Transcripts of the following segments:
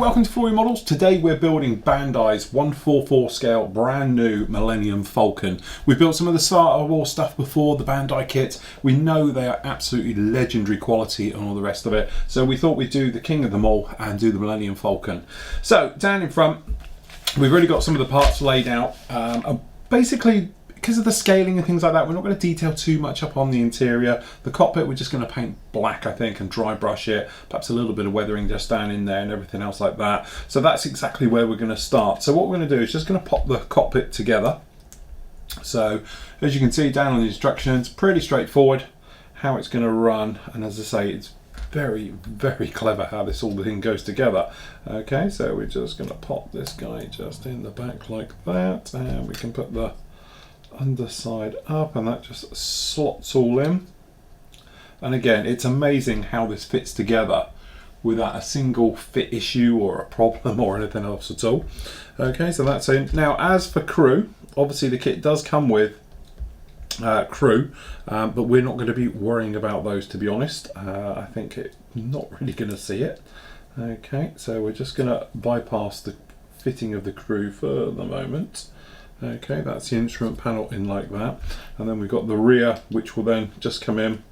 welcome to 4U Models. Today we're building Bandai's 144 scale brand new Millennium Falcon. We've built some of the Star Wars stuff before, the Bandai kits. We know they are absolutely legendary quality and all the rest of it. So we thought we'd do the king of them all and do the Millennium Falcon. So down in front, we've already got some of the parts laid out. Basically, because of the scaling and things like that, we're not going to detail too much up on the interior. The cockpit, we're just going to paint black, I think, and dry brush it. Perhaps a little bit of weathering just down in there and everything else like that. So that's exactly where we're going to start. So what we're going to do is just going to pop the cockpit together. So as you can see down on the instructions, pretty straightforward how it's going to run. And as I say, it's very, very clever how this all thing goes together. Okay, so we're just going to pop this guy just in the back like that, and we can put the underside up, and that just slots all in. And again, it's amazing how this fits together without a single fit issue or a problem or anything else at all. Okay, so that's in. Now, as for crew, obviously the kit does come with crew, but we're not going to be worrying about those, to be honest. I think it's not really going to see it. Okay, so we're just going to bypass the fitting of the crew for the moment. Okay, that's the instrument panel in like that, and then we've got the rear, which will then just come in.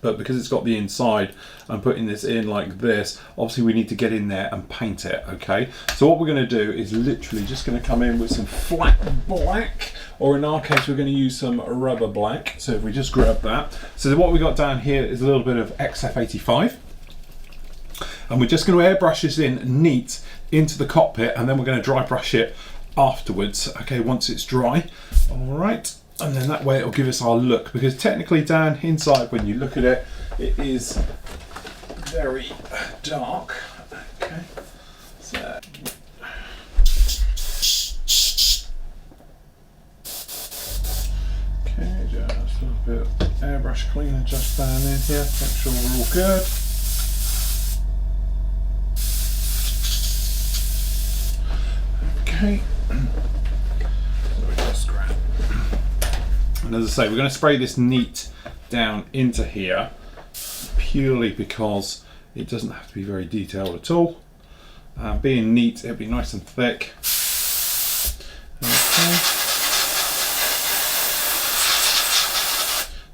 But because it's got the inside, I'm putting this in like this. Obviously we need to get in there and paint it. Okay, so what we're going to do is literally just going to come in with some flat black, or in our case we're going to use some rubber black. So if we just grab that, so what we got down here is a little bit of XF85, and we're just going to airbrush this in neat into the cockpit, and then we're going to dry brush it afterwards, okay, once it's dry. All right, and then that way it'll give us our look, because technically down inside, when you look at it, it is very dark. Okay, so okay, just a little bit of airbrush cleaner just down in here, make sure we're all good. Okay. And as I say, we're going to spray this neat down into here, purely because it doesn't have to be very detailed at all. Being neat, it'll be nice and thick. Okay.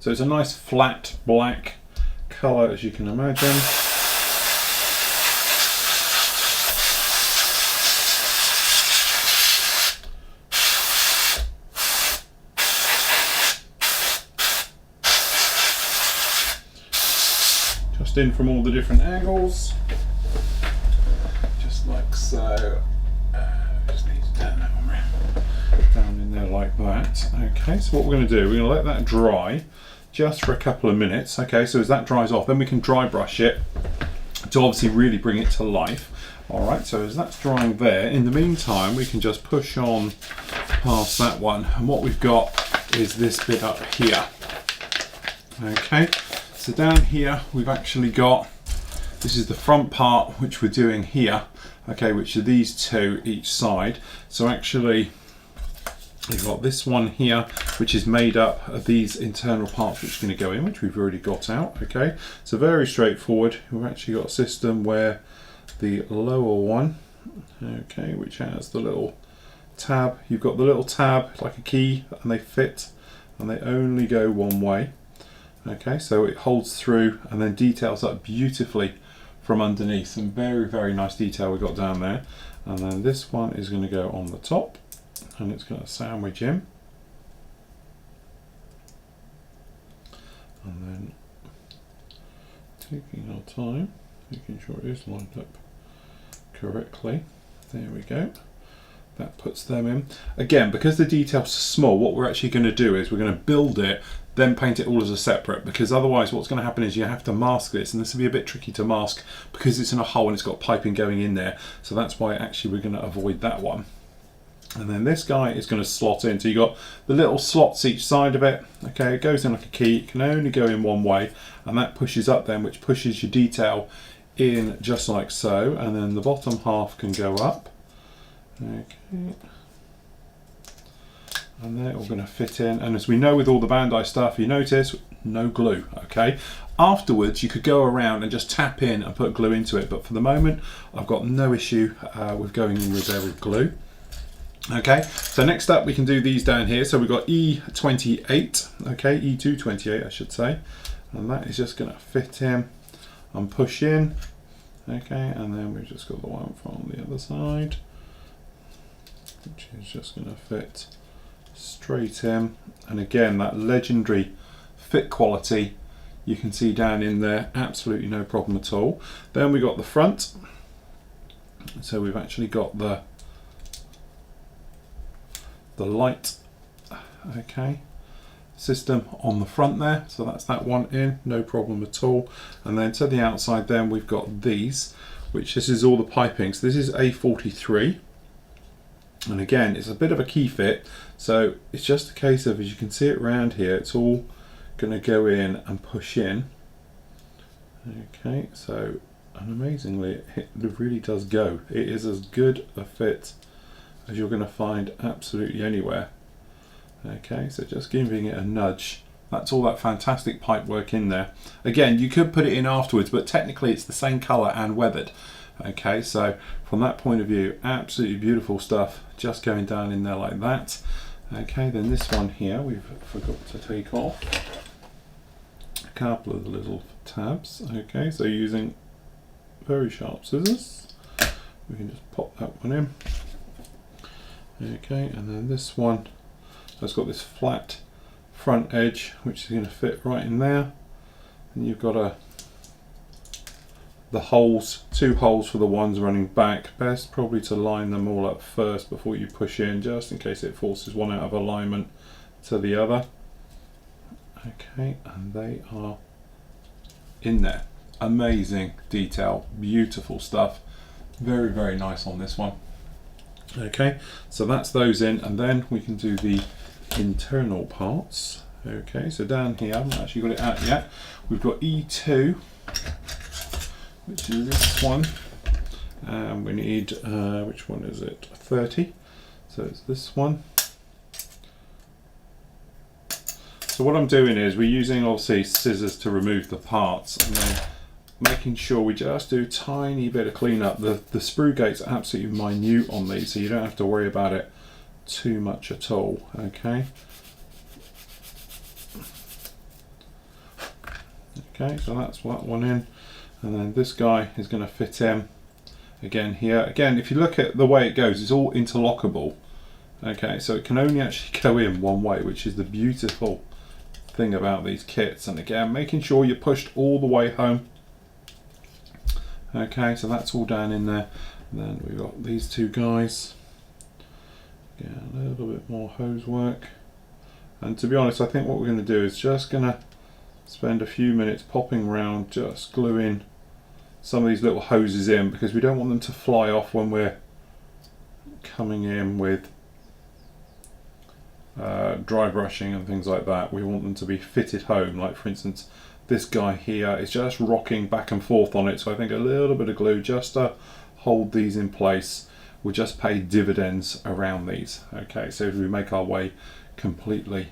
So it's a nice flat black colour, as you can imagine. In from all the different angles, just like so. Just need to turn that one around, down in there like that. Okay, so what we're going to do, we're going to let that dry just for a couple of minutes. Okay, so as that dries off, then we can dry brush it to obviously really bring it to life. All right, so as that's drying there, in the meantime we can just push on past that one, and what we've got is this bit up here. Okay, so down here we've actually got, this is the front part which we're doing here, okay, which are these two each side. So actually you've got this one here, which is made up of these internal parts which are going to go in, which we've already got out. Okay, so very straightforward. We've actually got a system where the lower one, okay, which has the little tab, you've got the little tab like a key, and they fit and they only go one way. Okay, so it holds through and then details up beautifully from underneath. Some very, very nice detail we got down there. And then this one is going to go on the top, and it's going to sandwich in. And then taking our time, making sure it is lined up correctly. There we go. That puts them in. Again, because the details are small, what we're actually going to do is we're going to build it, then paint it all as a separate, because otherwise what's going to happen is you have to mask this, and this will be a bit tricky to mask because it's in a hole and it's got piping going in there. So that's why actually we're going to avoid that one. And then this guy is going to slot in. So you've got the little slots each side of it. Okay, it goes in like a key. It can only go in one way, and that pushes up then, which pushes your detail in just like so. And then the bottom half can go up. Okay, and they're all going to fit in. And as we know with all the Bandai stuff, you notice no glue, okay? Afterwards, you could go around and just tap in and put glue into it, but for the moment, I've got no issue with going in with there with glue. Okay, so next up we can do these down here. So we've got E28, okay, E228 I should say, and that is just going to fit in and push in, okay, and then we've just got the one from the other side, which is just going to fit straight in, and again that legendary fit quality you can see down in there, absolutely no problem at all. Then we got the front, so we've actually got the light, okay, system on the front there, so that's that one in, no problem at all. And then to the outside then we've got these, which this is all the piping. So this is A43, and again it's a bit of a key fit, so it's just a case of, as you can see it around here, it's all going to go in and push in, okay, so, and amazingly it really does go. It is as good a fit as you're going to find absolutely anywhere. Okay, so just giving it a nudge. That's all that fantastic pipe work in there. Again, you could put it in afterwards, but technically it's the same color and weathered. Okay, so from that point of view, absolutely beautiful stuff, just going down in there like that. Okay, then this one here we've forgot to take off a couple of the little tabs. Okay, so using very sharp scissors, we can just pop that one in. Okay, and then this one has got this flat front edge which is going to fit right in there, and you've got the holes, two holes for the ones running back. Best probably to line them all up first before you push in, just in case it forces one out of alignment to the other. Okay, and they are in there. Amazing detail, beautiful stuff, very, very nice on this one. Okay, so that's those in, and then we can do the internal parts. Okay, so down here, I haven't actually got it out yet. We've got E2, which is this one, and we need, which one is it? 30, so it's this one. So what I'm doing is we're using obviously scissors to remove the parts, and then making sure we just do a tiny bit of cleanup. The sprue gates are absolutely minute on these, so you don't have to worry about it too much at all. Okay. Okay, so that's that one in, and then this guy is going to fit in again here. Again, if you look at the way it goes, it's all interlockable. Okay, so it can only actually go in one way, which is the beautiful thing about these kits. And again, making sure you're pushed all the way home. Okay, so that's all down in there. And then we've got these two guys. Again, a little bit more hose work. And to be honest, I think what we're going to do is just going to spend a few minutes popping around, just gluing some of these little hoses in, because we don't want them to fly off when we're coming in with dry brushing and things like that. We want them to be fitted home. Like for instance, this guy here is just rocking back and forth on it, so I think a little bit of glue just to hold these in place will just pay dividends around these. Okay, so we make our way completely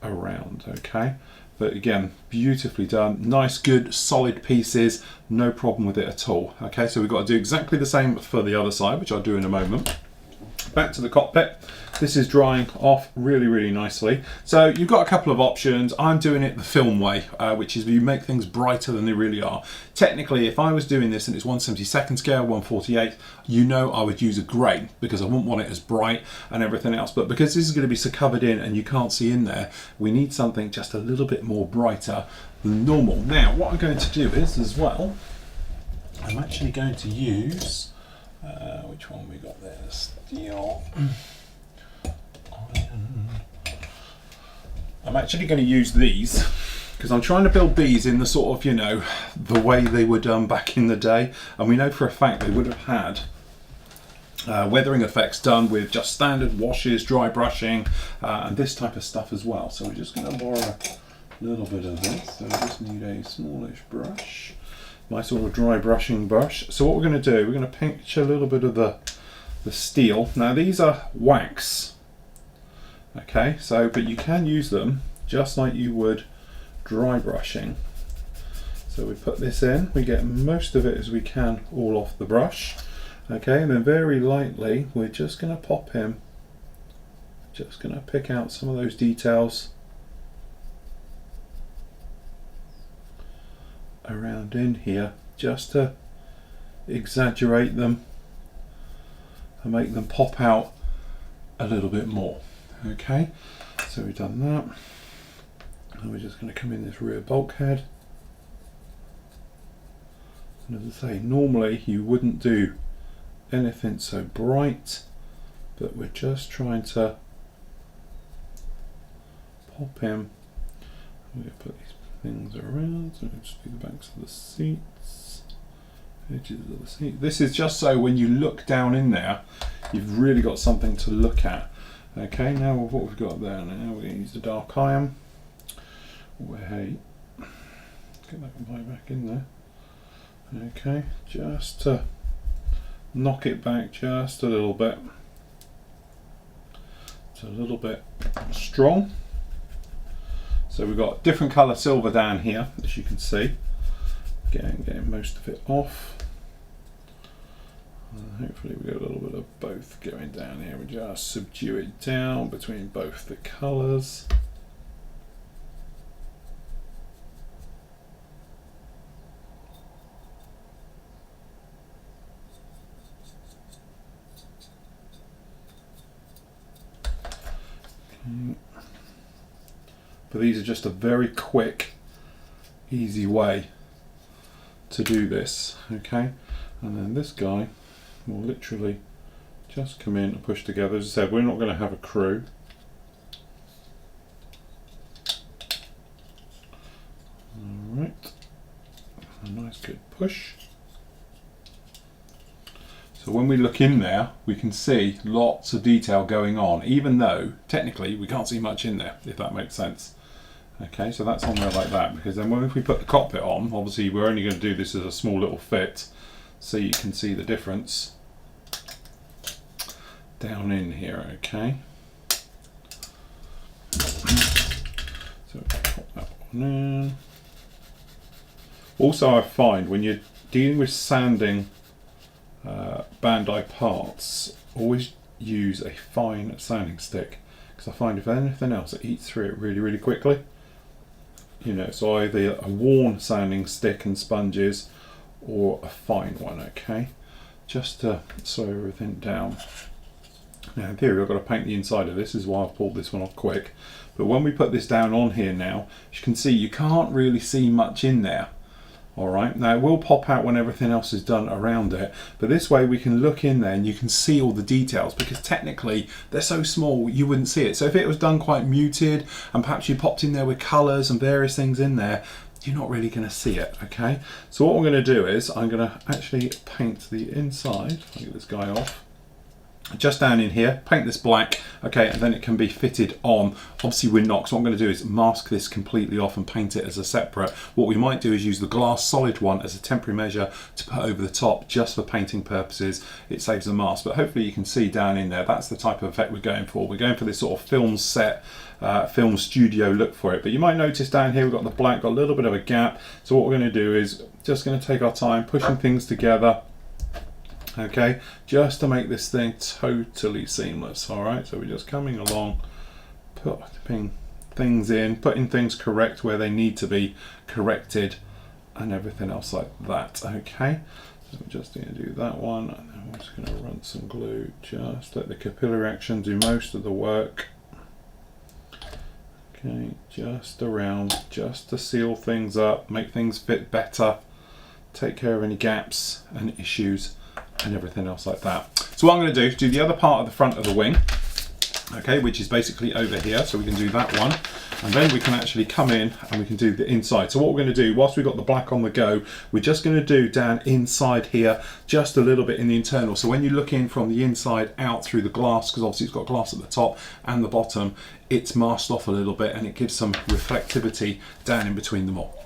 around. Okay, but again, beautifully done, nice, good, solid pieces, no problem with it at all. Okay, so we've got to do exactly the same for the other side, which I'll do in a moment. Back to the cockpit. This is drying off really, really nicely. So you've got a couple of options. I'm doing it the film way, which is you make things brighter than they really are. Technically, if I was doing this and it's 1/72 scale, 1/48, you know I would use a grey because I wouldn't want it as bright and everything else. But because this is going to be so covered in and you can't see in there, we need something just a little bit more brighter than normal. Now, what I'm going to do is, as well, I'm actually going to use, which one we got there? Steel. I'm actually going to use these because I'm trying to build these in the sort of, you know, the way they were done back in the day, and we know for a fact they would have had weathering effects done with just standard washes, dry brushing, and this type of stuff as well. So we're just going to borrow a little bit of this. So we just need a smallish brush, my sort of dry brushing brush. So what we're going to do, we're going to pinch a little bit of the steel. Now these are wax. Okay, so but you can use them just like you would dry brushing. So we put this in, we get most of it as we can all off the brush. Okay, and then very lightly we're just going to pop in, just going to pick out some of those details around in here, just to exaggerate them and make them pop out a little bit more. Okay, so we've done that, and we're just going to come in this rear bulkhead. And as I say, normally you wouldn't do anything so bright, but we're just trying to pop in. We're going to put these things around, so we'll just do the backs of the seats, edges of the seat. This is just so when you look down in there, you've really got something to look at. Okay, now with what we've got there, now we're going to use the dark iron. Wait, get that guy back in there. Okay, just to knock it back just a little bit. It's a little bit strong. So we've got different colour silver down here, as you can see. Getting most of it off. And hopefully we get a little bit of both going down here. We just subdue it down between both the colours. But these are just a very quick, easy way to do this, okay? And then this guy will literally just come in and push together. As I said, we're not going to have a crew. Alright, a nice good push. So when we look in there, we can see lots of detail going on, even though technically we can't see much in there, if that makes sense. Okay, so that's on there like that, because then if we put the cockpit on, obviously we're only going to do this as a small little fit, so you can see the difference down in here, okay? So pop that one in. Also, I find when you're dealing with sanding Bandai parts, always use a fine sanding stick, because I find if anything else it eats through it really quickly. You know, so either a worn sanding stick and sponges or a fine one, okay? Just to slow everything down. Now in theory I've got to paint the inside of this, is why I've pulled this one off quick. But when we put this down on here now, as you can see, you can't really see much in there. Alright, now it will pop out when everything else is done around it, but this way we can look in there and you can see all the details, because technically they're so small you wouldn't see it. So if it was done quite muted and perhaps you popped in there with colours and various things in there, you're not really going to see it, okay? So what I'm going to do is I'm going to actually paint the inside. I'll get this guy off. Just down in here, paint this black, okay, and then it can be fitted on. Obviously we're not, so what I'm going to do is mask this completely off and paint it as a separate. What we might do is use the glass solid one as a temporary measure to put over the top, just for painting purposes. It saves the mask, but hopefully you can see down in there, that's the type of effect we're going for. We're going for this sort of film set, film studio look for it. But you might notice down here we've got the black, got a little bit of a gap. So what we're going to do is just going to take our time, pushing things together. Okay, just to make this thing totally seamless. All right, so we're just coming along, putting things in, putting things correct where they need to be corrected, and everything else like that. Okay, so we're just going to do that one, and then we're just going to run some glue, just let the capillary action do most of the work. Okay, just around, just to seal things up, make things fit better, take care of any gaps and issues and everything else like that. So what I'm going to do is do the other part of the front of the wing, okay, which is basically over here, so we can do that one, and then we can actually come in and we can do the inside. So what we're going to do, whilst we've got the black on the go, we're just going to do down inside here just a little bit in the internal. So when you look in from the inside out through the glass, because obviously it's got glass at the top and the bottom, it's masked off a little bit and it gives some reflectivity down in between them all.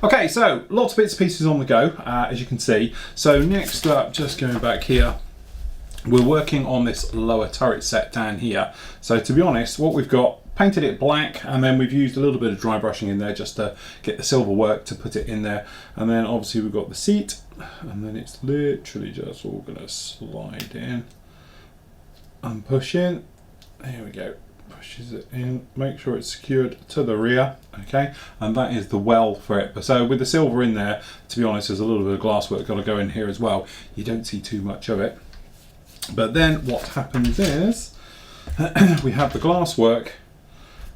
Okay, so lots of bits and pieces on the go, as you can see. So next up, just going back here, we're working on this lower turret set down here. So to be honest, what we've got painted it black, and then we've used a little bit of dry brushing in there just to get the silver work to put it in there. And then obviously we've got the seat, and then it's literally just all going to slide in and push in. There we go. Pushes it in, make sure it's secured to the rear, okay, and that is the well for it. But so with the silver in there, to be honest, there's a little bit of glass work got to go in here as well. You don't see too much of it, but then what happens is we have the glass work,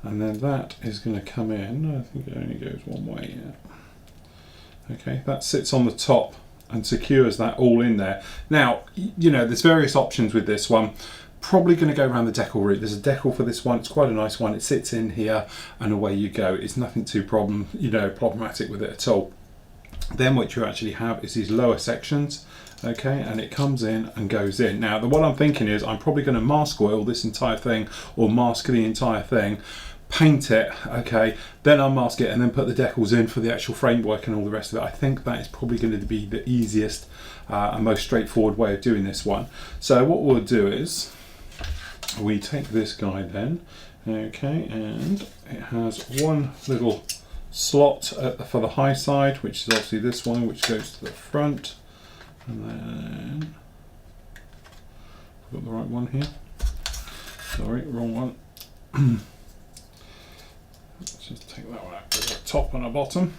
and then that is going to come in. I think it only goes one way, yeah. Okay, that sits on the top and secures that all in there. Now, you know, there's various options with this one. Probably going to go around the decal route. There's a decal for this one. It's quite a nice one. It sits in here and away you go. It's nothing too problematic with it at all. Then what you actually have is these lower sections, okay, and it comes in and goes in. Now, what I'm thinking is I'm probably going to mask oil this entire thing, or mask the entire thing, paint it, okay, then unmask it, and then put the decals in for the actual framework and all the rest of it. I think that is probably going to be the easiest and most straightforward way of doing this one. So what we'll do is we take this guy then, okay, and it has one little slot for the high side, which is obviously this one, which goes to the front, and then I've got the right one here, sorry, wrong one. Let's just take that one out with a top and a bottom.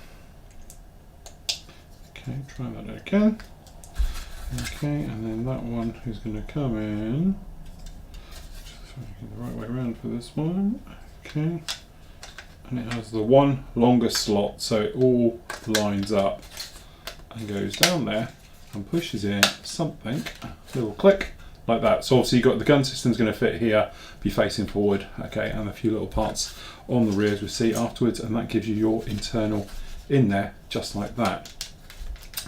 Okay, try that again. Okay, and then that one is going to come in. The right way around for this one, okay, and it has the one longer slot, so it all lines up and goes down there and pushes in something, a little click like that. So obviously you've got the gun system's going to fit here, be facing forward, okay, and a few little parts on the rear as we see afterwards, and that gives you your internal in there just like that.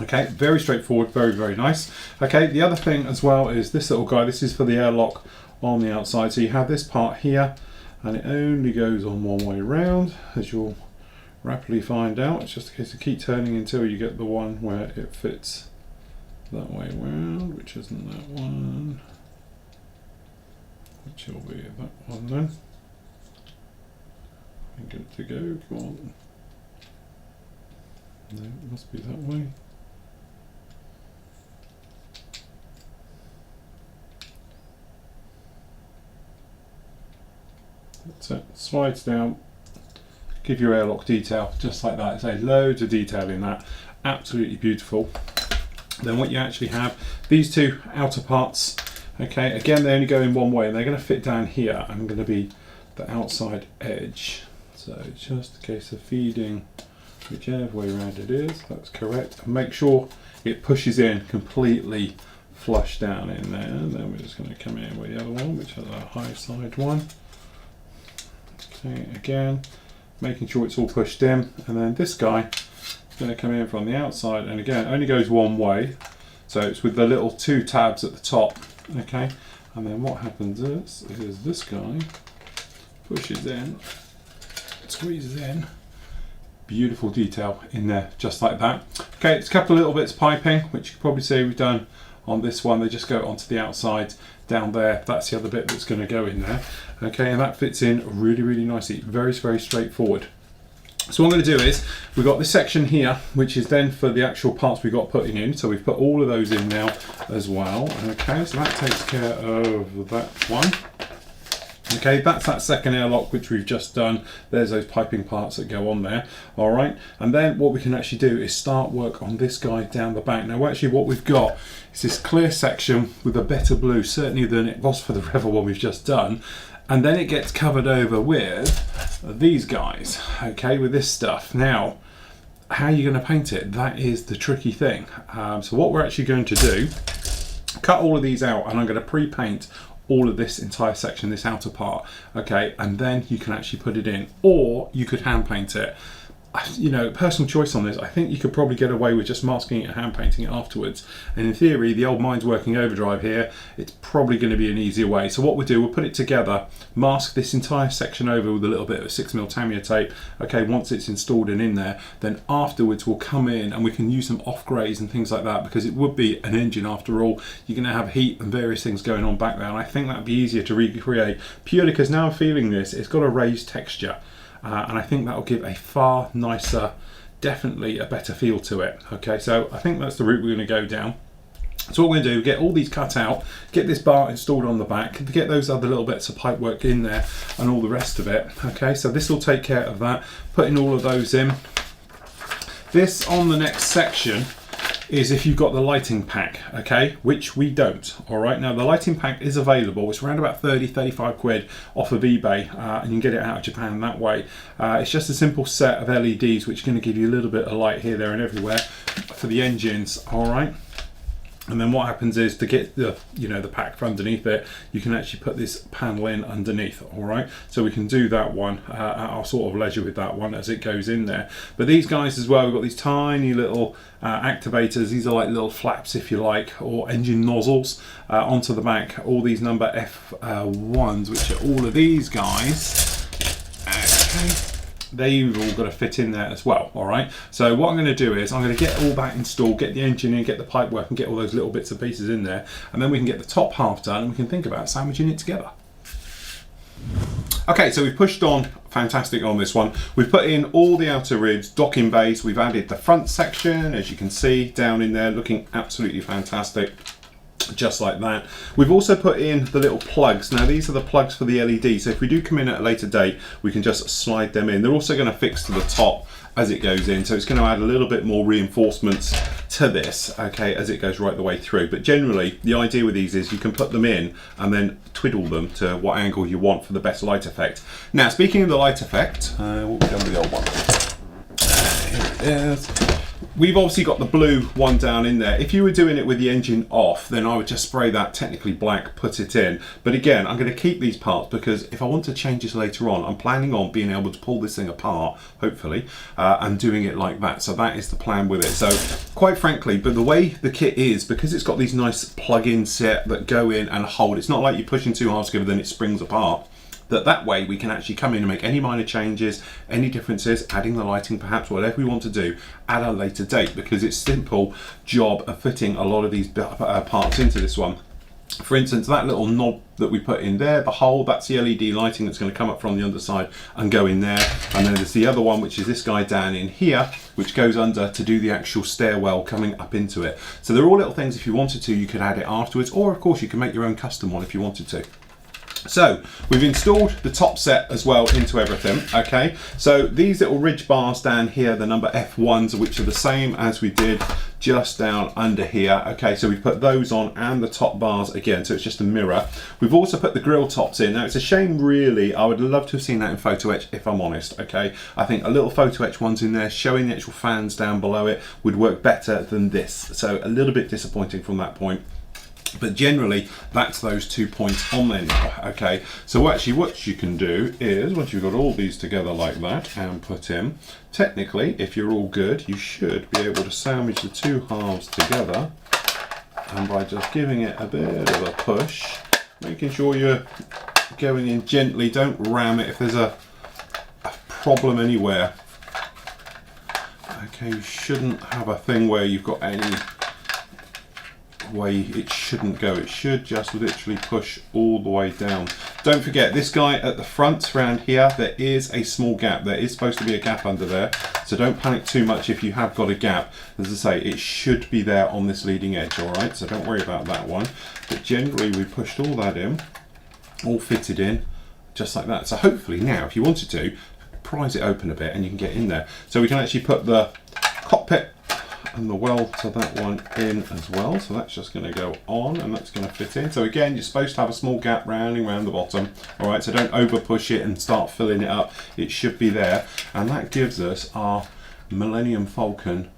Okay, very straightforward, very, very nice. Okay, the other thing as well is this little guy. This is for the airlock on the outside. So you have this part here, and it only goes on one way round, as you'll rapidly find out. It's just a case of keep turning until you get the one where it fits that way round, which isn't that one, which will be that one then. And get it to go, come on. No, it must be that way. That's it, slides down, give your airlock detail just like that. It's loads of detail in that, absolutely beautiful. Then what you actually have, these two outer parts, okay, again they only go in one way, and they're going to fit down here and going to be the outside edge. So it's just a case of feeding whichever way around it is, that's correct, and make sure it pushes in completely flush down in there. And then we're just going to come in with the other one, which is a high side one. Okay, again, making sure it's all pushed in, and then this guy is going to come in from the outside, and again, it only goes one way, so it's with the little two tabs at the top, okay, and then what happens is this guy pushes in, squeezes in, beautiful detail in there, just like that. Okay, it's a couple of little bits of piping, which you can probably see we've done on this one. They just go onto the outside down there. That's the other bit that's going to go in there. Okay, and that fits in really, really nicely. Very, very straightforward. So what I'm going to do is, we've got this section here, which is then for the actual parts we've got putting in. So we've put all of those in now as well. Okay, so that takes care of that one. Okay, that's that second airlock which we've just done. There's those piping parts that go on there. All right, and then what we can actually do is start work on this guy down the back. Now actually what we've got is this clear section with a better blue, certainly than it was for the Revel one we've just done. And then it gets covered over with these guys, okay, with this stuff. Now, how are you going to paint it? That is the tricky thing. So what we're actually going to do, cut all of these out, and I'm going to pre-paint all of this entire section, this outer part, okay, and then you can actually put it in, or you could hand paint it. you know, personal choice on this. I think you could probably get away with just masking it and hand painting it afterwards. And in theory, the old Minds Working overdrive here, it's probably going to be an easier way. So what we'll do, we'll put it together, mask this entire section over with a little bit of 6mm Tamiya tape. Okay, once it's installed and in there, then afterwards we'll come in and we can use some off grays and things like that, because it would be an engine after all. You're going to have heat and various things going on back there, and I think that'd be easier to recreate, purely because now I'm feeling this, it's got a raised texture. And I think that will give a far nicer, definitely a better feel to it. Okay, so I think that's the route we're going to go down. So what we're going to do, get all these cut out, get this bar installed on the back, get those other little bits of pipe work in there and all the rest of it. Okay, so this will take care of that, putting all of those in. This on the next section is if you've got the lighting pack, okay, which we don't. All right, now the lighting pack is available. It's around about 30-35 quid off of eBay, and you can get it out of Japan that way. It's just a simple set of LEDs which are going to give you a little bit of light here, there and everywhere for the engines. All right, and then what happens is, to get the, you know, the pack from underneath it, you can actually put this panel in underneath. All right, so we can do that one at our sort of leisure with that one as it goes in there. But these guys as well, we've got these tiny little activators. These are like little flaps, if you like, or engine nozzles onto the back. All these number F1s, which are all of these guys. Okay, they've all got to fit in there as well. All right, so what I'm going to do is I'm going to get all that installed, get the engine in, get the pipe work and get all those little bits and pieces in there, and then we can get the top half done and we can think about sandwiching it together. Okay, so we've pushed on fantastic on this one. We've put in all the outer ribs, docking bays, we've added the front section, as you can see down in there, looking absolutely fantastic. Just like that. We've also put in the little plugs. Now these are the plugs for the LED, so if we do come in at a later date, we can just slide them in. They're also going to fix to the top as it goes in, so it's going to add a little bit more reinforcements to this, okay, as it goes right the way through. But generally the idea with these is you can put them in and then twiddle them to what angle you want for the best light effect. Now speaking of the light effect, what have we done with the old one? Here it is. We've obviously got the blue one down in there. If you were doing it with the engine off, then I would just spray that technically black, put it in. But again, I'm going to keep these parts because if I want to change this later on, I'm planning on being able to pull this thing apart, hopefully, and doing it like that. So that is the plan with it. So quite frankly, but the way the kit is, because it's got these nice plug-in set that go in and hold, it's not like you're pushing two halves together then it springs apart. That way we can actually come in and make any minor changes, any differences, adding the lighting perhaps, whatever we want to do at a later date, because it's simple job of fitting a lot of these parts into this one. For instance, that little knob that we put in there, the hole, that's the LED lighting that's going to come up from the underside and go in there. And then there's the other one, which is this guy down in here, which goes under to do the actual stairwell coming up into it. So they're all little things. If you wanted to, you could add it afterwards, or of course you can make your own custom one if you wanted to. So we've installed the top set as well into everything. Okay, so these little ridge bars down here, the number F1s, which are the same as we did just down under here. Okay, so we've put those on, and the top bars again, so it's just a mirror. We've also put the grill tops in. Now it's a shame really, I would love to have seen that in photo etch, if I'm honest. Okay, I think a little photo etch ones in there showing the actual fans down below it would work better than this, so a little bit disappointing from that point. But generally, that's those 2 points on there now. Okay, so actually what you can do is, once you've got all these together like that and put in, technically, if you're all good, you should be able to sandwich the two halves together, and by just giving it a bit of a push, making sure you're going in gently, don't ram it if there's a problem anywhere. Okay, you shouldn't have a thing where you've got any way it shouldn't go. It should just literally push all the way down. Don't forget, this guy at the front around here, there is a small gap. There is supposed to be a gap under there, so don't panic too much if you have got a gap. As I say, it should be there on this leading edge, all right, so don't worry about that one. But generally we pushed all that in, all fitted in just like that. So hopefully now, if you wanted to, prise it open a bit and you can get in there. So we can actually put the cockpit and the well to that one in as well, so that's just going to go on and that's going to fit in. So again, you're supposed to have a small gap rounding around the bottom, all right, so don't over push it and start filling it up. It should be there, and that gives us our Millennium Falcon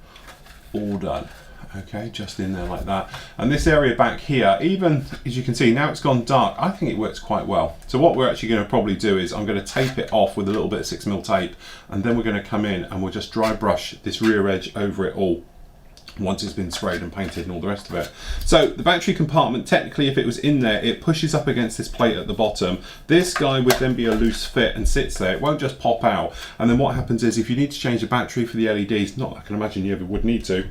all done. okay, just in there like that. And this area back here, even as you can see, now it's gone dark, I think it works quite well. So what we're actually going to probably do is I'm going to tape it off with a little bit of 6mm tape, and then we're going to come in and we'll just dry brush this rear edge over it all once it's been sprayed and painted and all the rest of it. So the battery compartment, technically if it was in there, it pushes up against this plate at the bottom. This guy would then be a loose fit and sits there. It won't just pop out. And then what happens is if you need to change the battery for the LEDs, not I can imagine you ever would need to,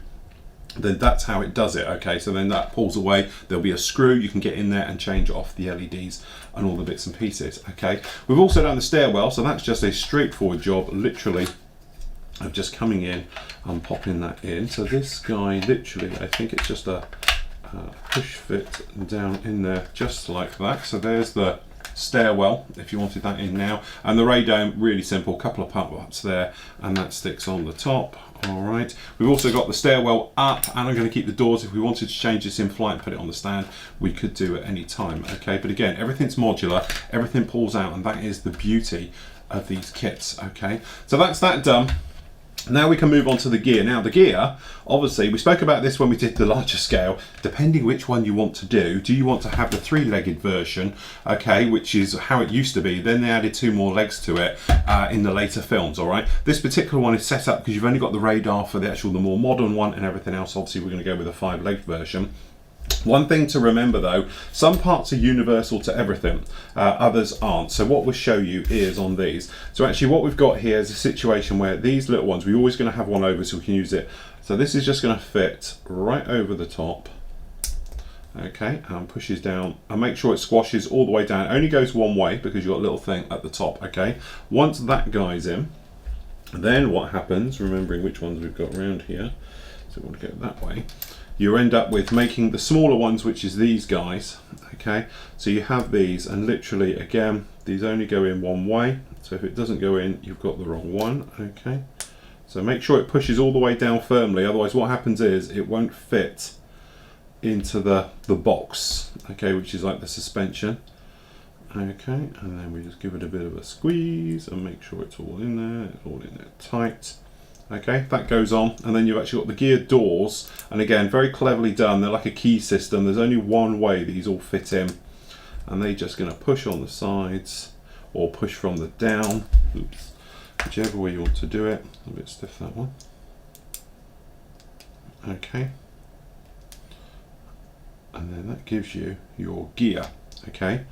then that's how it does it. Okay, so then that pulls away, there'll be a screw, you can get in there and change off the LEDs and all the bits and pieces. Okay, we've also done the stairwell, so that's just a straightforward job, literally, of just coming in and popping that in. So this guy, literally, I think it's just a push fit down in there, just like that. So there's the stairwell, if you wanted that in now. And the radome, really simple, couple of pop-ups there, and that sticks on the top. All right, we've also got the stairwell up, and I'm going to keep the doors. If we wanted to change this in flight and put it on the stand, we could do at any time. Okay, but again, everything's modular, everything pulls out, and that is the beauty of these kits. Okay, so that's that done. Now we can move on to the gear. Now the gear, obviously, we spoke about this when we did the larger scale, depending which one you want to do you want to have the 3-legged version, okay, which is how it used to be, then they added 2 more legs to it in the later films, all right? This particular one is set up because you've only got the radar for the more modern one, and everything else, obviously, we're going to go with a 5-legged version. One thing to remember though, some parts are universal to everything, others aren't. So what we'll show you is on these. So actually what we've got here is a situation where these little ones, we're always going to have one over so we can use it. So this is just going to fit right over the top. Okay, and pushes down, and make sure it squashes all the way down. It only goes one way because you've got a little thing at the top, okay? Once that guy's in, then what happens, remembering which ones we've got around here, so we'll go that way, you end up with making the smaller ones, which is these guys, okay? So you have these, and literally, again, these only go in one way, so if it doesn't go in, you've got the wrong one, okay? So make sure it pushes all the way down firmly, otherwise what happens is it won't fit into the box, okay, which is like the suspension. Okay, and then we just give it a bit of a squeeze and make sure it's all in there, tight. Okay, that goes on, and then you've actually got the geared doors, and again, very cleverly done. They're like a key system. There's only one way these all fit in, and they're just going to push on the sides or push from the down. Oops, whichever way you want to do it. A bit stiff, that one. Okay, and then that gives you your gear. Okay,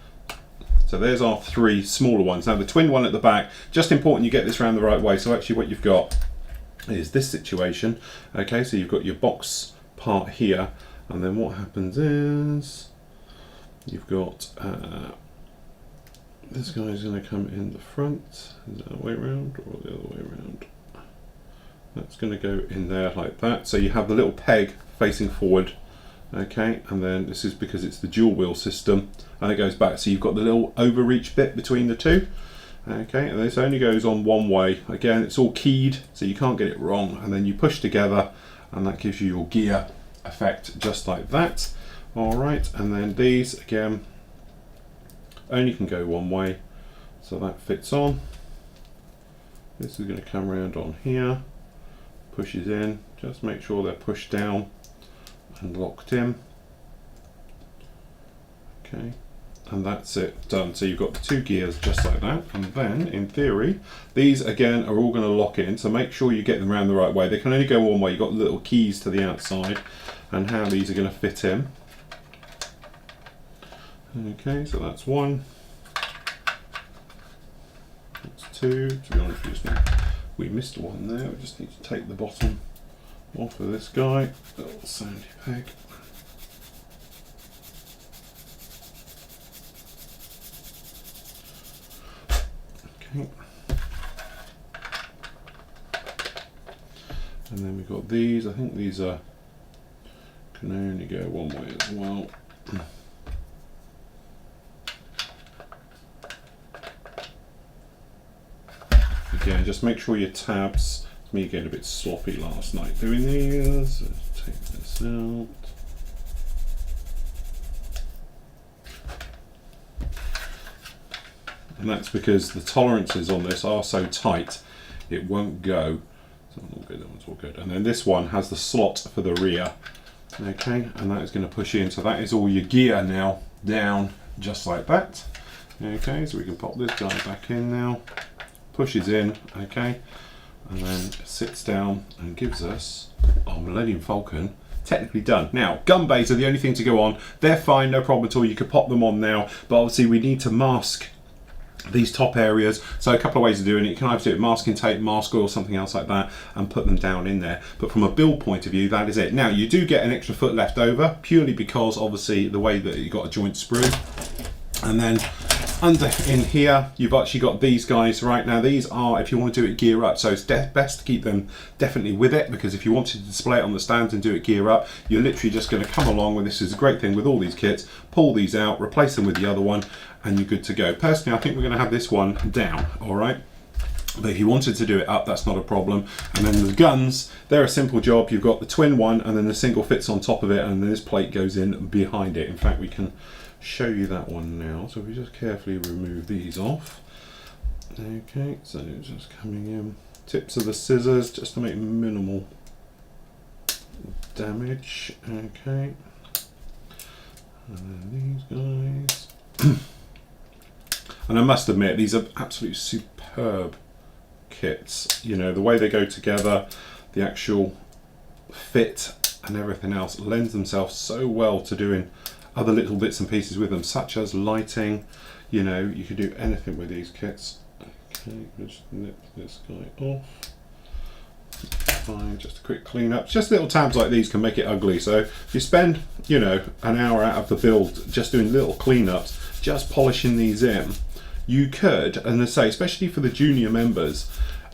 so there's our 3 smaller ones. Now the twin one at the back, just important you get this around the right way. So actually what you've got is this situation. Okay, so you've got your box part here, and then what happens is you've got this guy is going to come in the front. Is that the way around or the other way around? That's going to go in there like that. So you have the little peg facing forward. Okay, and then this is because it's the dual wheel system, and it goes back, so you've got the little overreach bit between the two. Okay, and this only goes on one way. Again, it's all keyed, so you can't get it wrong, and then you push together, and that gives you your gear effect just like that. All right, and then these again only can go one way, so that fits on. This is going to come around on here, pushes in, just make sure they're pushed down and locked in. Okay, and that's it, done. So you've got the 2 gears just like that, and then in theory these again are all going to lock in, so make sure you get them around the right way. They can only go one way. You've got little keys to the outside and how these are going to fit in. Okay, so that's 1, that's 2. To be honest, we missed one there. We just need to take the bottom off of this guy, little sandy peg. Okay, and then we've got these. I think these are can only go one way as well. Again, just make sure your tabs. Me getting a bit sloppy last night doing these. Let's take this out. And that's because the tolerances on this are so tight, it won't go. So all good, that one's all good. And then this one has the slot for the rear. Okay, and that is going to push in. So that is all your gear now down, just like that. Okay, so we can pop this guy back in now, pushes in, okay, and then sits down and gives us our Millennium Falcon technically done. Now, gun bays are the only thing to go on. They're fine, no problem at all. You could pop them on now, but obviously we need to mask these top areas. So a couple of ways of doing it. You can either do it masking tape, mask oil, something else like that, and put them down in there. But from a build point of view, that is it. Now, you do get an extra foot left over, purely because obviously the way that you got a joint sprue. And then under in here, you've actually got these guys. Right now, these are, if you want to do it gear up, so it's best to keep them definitely with it, because if you wanted to display it on the stand and do it gear up, you're literally just going to come along with, this is a great thing with all these kits, pull these out, replace them with the other one, and you're good to go. Personally, I think we're going to have this one down, all right? But if you wanted to do it up, that's not a problem. And then the guns, they're a simple job. You've got the twin one, and then the single fits on top of it, and then this plate goes in behind it. In fact, we can show you that one now. So if we just carefully remove these off. Okay, so just coming in. Tips of the scissors, just to make minimal damage. Okay. And then these guys. And I must admit, these are absolutely superb kits. You know, the way they go together, the actual fit and everything else lends themselves so well to doing other little bits and pieces with them, such as lighting. You know, you could do anything with these kits. Okay, just nip this guy off. Fine, just a quick clean up. Just little tabs like these can make it ugly. So if you spend, you know, an hour out of the build just doing little cleanups, just polishing these in, you could, and I say, especially for the junior members,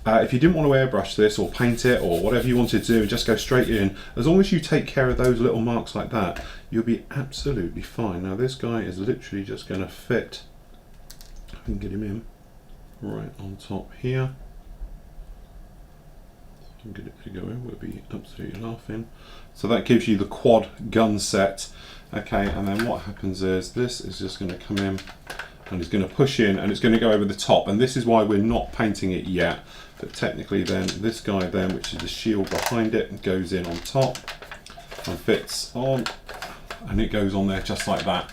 if you didn't want to airbrush this or paint it or whatever you wanted to do, just go straight in. As long as you take care of those little marks like that, you'll be absolutely fine. Now this guy is literally just going to fit. I can get him in right on top here. If I can get it to go in, we'll be absolutely laughing. So that gives you the quad gun set. Okay, and then what happens is this is just going to come in, and it's going to push in, and it's going to go over the top, and this is why we're not painting it yet. But technically then this guy then, which is the shield behind it, goes in on top and fits on, and it goes on there just like that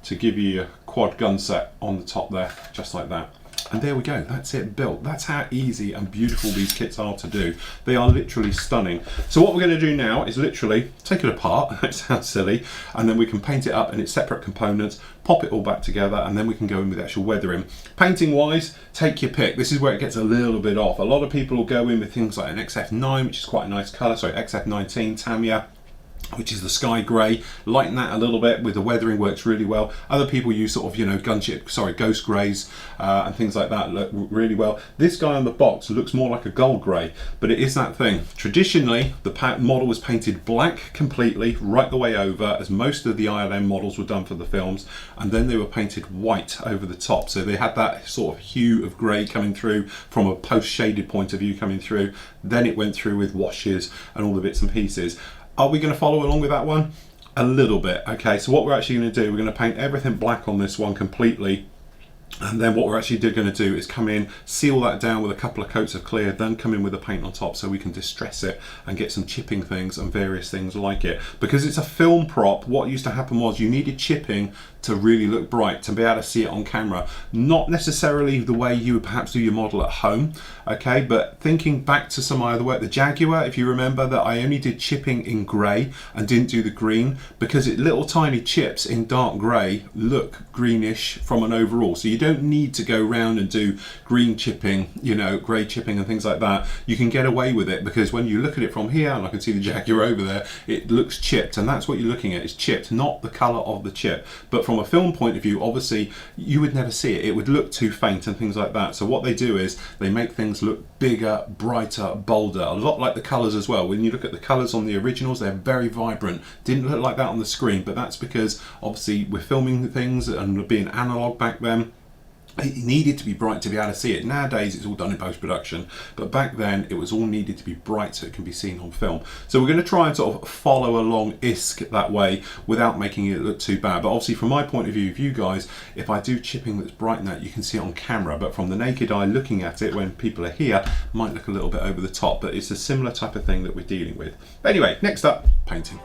to give you a quad gun set on the top there, just like that. And there we go, that's it built. That's how easy and beautiful these kits are to do. They are literally stunning. So what we're going to do now is literally take it apart, that sounds silly, and then we can paint it up in its separate components, pop it all back together, and then we can go in with actual weathering. Painting wise, take your pick. This is where it gets a little bit off. A lot of people will go in with things like an XF9, which is quite a nice colour, sorry, XF19 Tamiya, which is the sky grey. Lighten that a little bit with the weathering, works really well. Other people use sort of, you know, ghost greys and things like that, look really well. This guy on the box looks more like a gold grey, but it is that thing. Traditionally, the model was painted black completely right the way over, as most of the ILM models were done for the films, and then they were painted white over the top. So they had that sort of hue of grey coming through from a post-shaded point of view coming through. Then it went through with washes and all the bits and pieces. Are we going to follow along with that one? A little bit. Okay, so what we're actually going to do, we're going to paint everything black on this one completely. And then what we're actually going to do is come in, seal that down with a couple of coats of clear, then come in with the paint on top so we can distress it and get some chipping things and various things like it. Because it's a film prop, what used to happen was you needed chipping to really look bright, to be able to see it on camera. Not necessarily the way you would perhaps do your model at home, okay, but thinking back to some of my other work, the Jaguar, if you remember that I only did chipping in grey and didn't do the green, because little tiny chips in dark grey look greenish from an overall. So you don't need to go around and do green chipping, you know, grey chipping and things like that. You can get away with it because when you look at it from here, and I can see the Jaguar over there, it looks chipped, and that's what you're looking at, is chipped, not the colour of the chip. But from a film point of view, obviously you would never see it. It would look too faint and things like that. So what they do is they make things look bigger, brighter, bolder, a lot like the colours as well. When you look at the colours on the originals, they're very vibrant. Didn't look like that on the screen, but that's because obviously we're filming things and being analog back then. It needed to be bright to be able to see it. Nowadays it's all done in post-production, but back then it was all needed to be bright so it can be seen on film. So we're going to try and sort of follow along ISK that way without making it look too bad. But obviously from my point of view, of you guys, if I do chipping that's bright in that, you can see it on camera, but from the naked eye looking at it when people are here, might look a little bit over the top, but it's a similar type of thing that we're dealing with. Anyway, next up, painting.